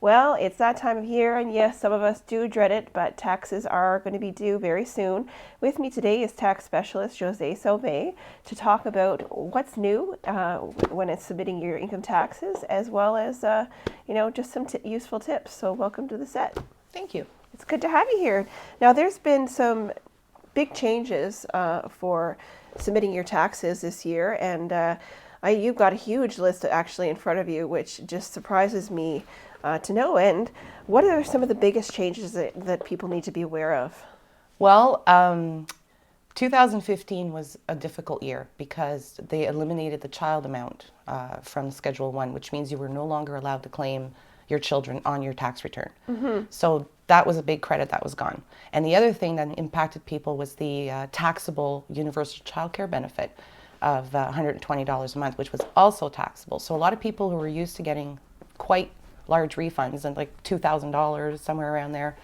Well, it's that time of year, and yes, some of us do dread it, but taxes are going to be due very soon. With me today is tax specialist Josee Sauve to talk about what's new when it's submitting your income taxes, as well as just some useful tips. So, welcome to the set. Thank you. It's good to have you here. Now, there's been some big changes for submitting your taxes this year, and you've got a huge list actually in front of you, which just surprises me to no end. What are some of the biggest changes that people need to be aware of? Well, 2015 was a difficult year because they eliminated the child amount from Schedule 1, which means you were no longer allowed to claim your children on your tax return. Mm-hmm. So that was a big credit that was gone. And the other thing that impacted people was the taxable universal child care benefit of $120 a month, which was also taxable. So a lot of people who were used to getting quite large refunds and like $2,000 somewhere around there,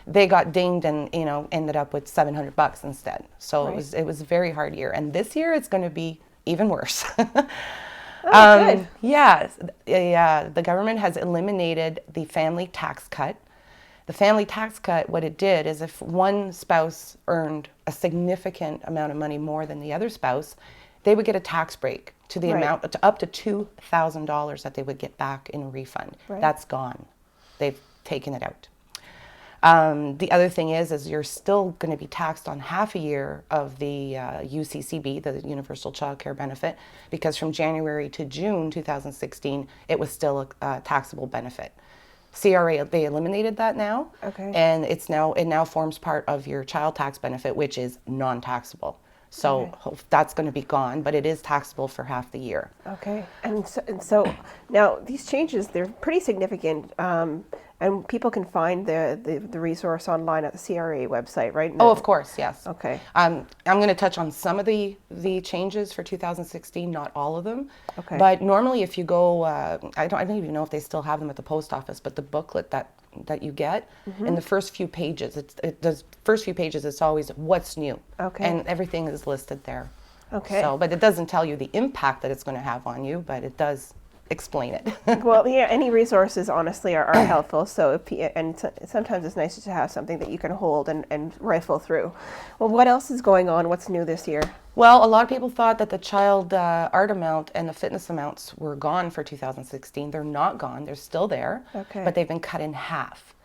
they got dinged and ended up with $700 instead. So Right. it was a very hard year. And this year it's going to be even worse. Good. Yes, the government has eliminated the family tax cut. The family tax cut, what it did is if one spouse earned a significant amount of money more than the other spouse, they would get a tax break to the Right. amount up to $2,000 that they would get back in a refund. Right. That's gone. They've taken it out. The other thing is you're still going to be taxed on half a year of the UCCB, the Universal Child Care Benefit, because from January to June 2016, it was still a taxable benefit. CRA, they eliminated that now, Okay. and it now forms part of your child tax benefit, which is non-taxable. So that's going to be gone, but it is taxable for half the year. Okay. And so now these changes, they're pretty significant, and people can find the resource online at the CRA website, right? Oh, of course, yes. Okay. I'm going to touch on some of the changes for 2016, not all of them. Okay. But normally, if you go, I don't even know if they still have them at the post office, but the booklet that you get in the first few pages, it's always what's new. Okay. And everything is listed there. Okay. So, but it doesn't tell you the impact that it's going to have on you, but it does explain it. Well, yeah, any resources honestly are helpful. So, sometimes it's nice to have something that you can hold and rifle through. Well, what else is going on? What's new this year? Well, a lot of people thought that the child art amount and the fitness amounts were gone for 2016. They're not gone. They're still there, Okay. but they've been cut in half.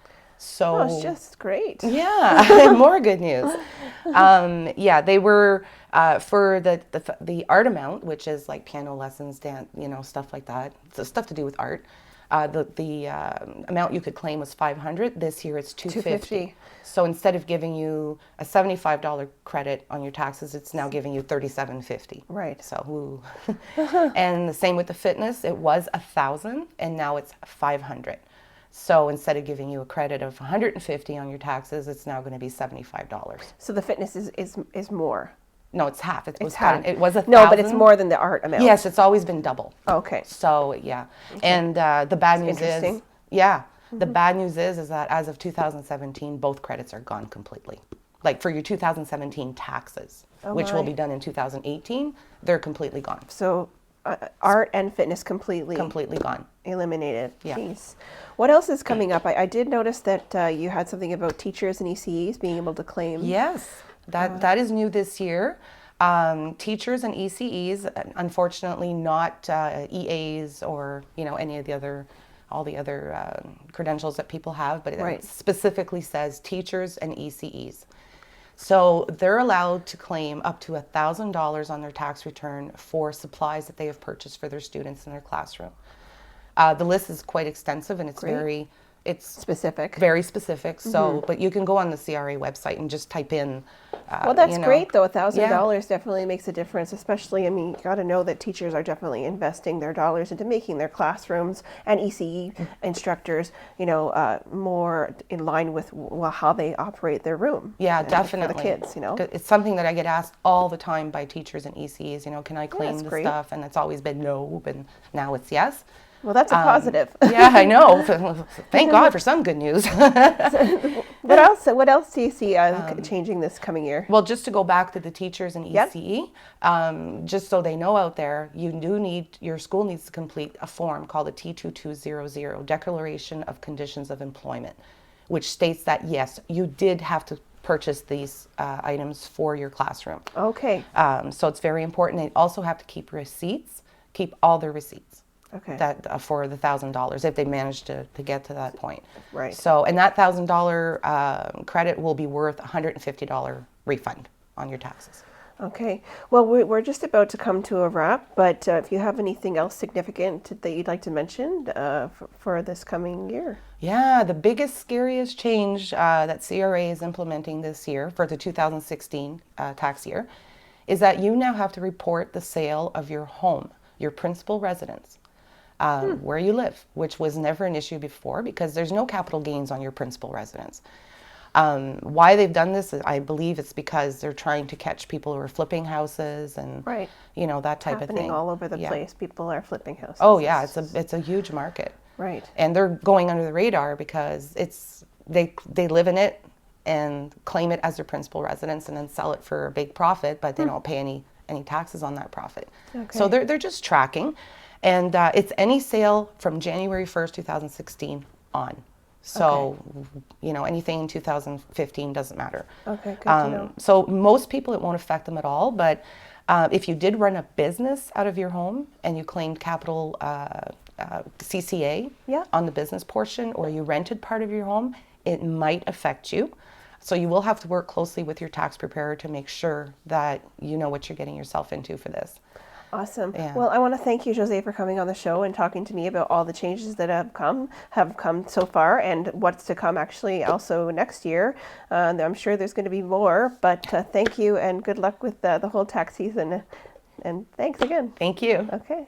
So Oh, it's just great. yeah, more good news. They were for the art amount, which is like piano lessons, dance, stuff like that. So stuff to do with art. The amount you could claim was $500. This year it's $250. So instead of giving you a $75 credit on your taxes, it's now giving you $37.50. Right. So, and the same with the fitness. It was $1,000, and now it's $500. So instead of giving you a credit of $150 on your taxes, it's now going to be $75. So the fitness is more. No, it's half. It was half. it was $1,000. No, but it's more than the art amount. Yes, it's always been double. Okay. So yeah, and the bad news is, interesting. the bad news is that as of 2017, both credits are gone completely. Like for your 2017 taxes, which will my. be done in 2018, they're completely gone. So art and fitness completely Gone. eliminated. Yeah. Jeez. What else is coming up? I did notice that you had something about teachers and ECEs being able to claim. Yes, that is new this year. Teachers and ECEs, unfortunately not EAs or any of all the other credentials that people have, but Right. it specifically says teachers and ECEs. So they're allowed to claim up to $1,000 on their tax return for supplies that they have purchased for their students in their classroom. The list is quite extensive, and it's Great. Specific. very specific. So, but you can go on the CRA website and just type in. Well, that's great though. $1,000 Yeah. definitely makes a difference, especially, I mean, you got to know that teachers are definitely investing their dollars into making their classrooms and ECE instructors, more in line with how they operate their room. Yeah, and definitely. For the kids, 'Cause it's something that I get asked all the time by teachers and ECs, can I claim that's the great. stuff? And it's always been no, and now it's yes. Well, that's a positive. Yeah, I know. Thank God for some good news. What else? What else do you see changing this coming year? Well, just to go back to the teachers and Yep. ECE, just so they know out there, your school needs to complete a form called a T2200, Declaration of Conditions of Employment, which states that, yes, you did have to purchase these items for your classroom. Okay. So it's very important. They also have to keep receipts, keep all their receipts. Okay. That for the $1,000 if they manage to get to that point. Right. So, and that $1,000 credit will be worth $150 refund on your taxes. Okay. Well, we're just about to come to a wrap, but if you have anything else significant that you'd like to mention for this coming year. Yeah, the biggest, scariest change that CRA is implementing this year for the 2016 tax year is that you now have to report the sale of your home, your principal residence. Where you live, which was never an issue before because there's no capital gains on your principal residence. Why they've done this, I believe it's because they're trying to catch people who are flipping houses and Right. That type of thing. Happening all over the Yeah. place. People are flipping houses. Oh yeah, it's a huge market. Right. And they're going under the radar because they live in it and claim it as their principal residence and then sell it for a big profit, but they don't pay any taxes on that profit. Okay. So they're just tracking. And it's any sale from January 1st, 2016 on. So, anything in 2015 doesn't matter. Okay, good to know. So most people, it won't affect them at all. But if you did run a business out of your home and you claimed capital CCA Yeah. on the business portion, or you rented part of your home, it might affect you. So you will have to work closely with your tax preparer to make sure that you know what you're getting yourself into for this. Awesome. Yeah. Well, I want to thank you, Josee, for coming on the show and talking to me about all the changes that have come so far and what's to come actually also next year. I'm sure there's going to be more, but thank you and good luck with the whole tax season. And thanks again. Thank you. Okay.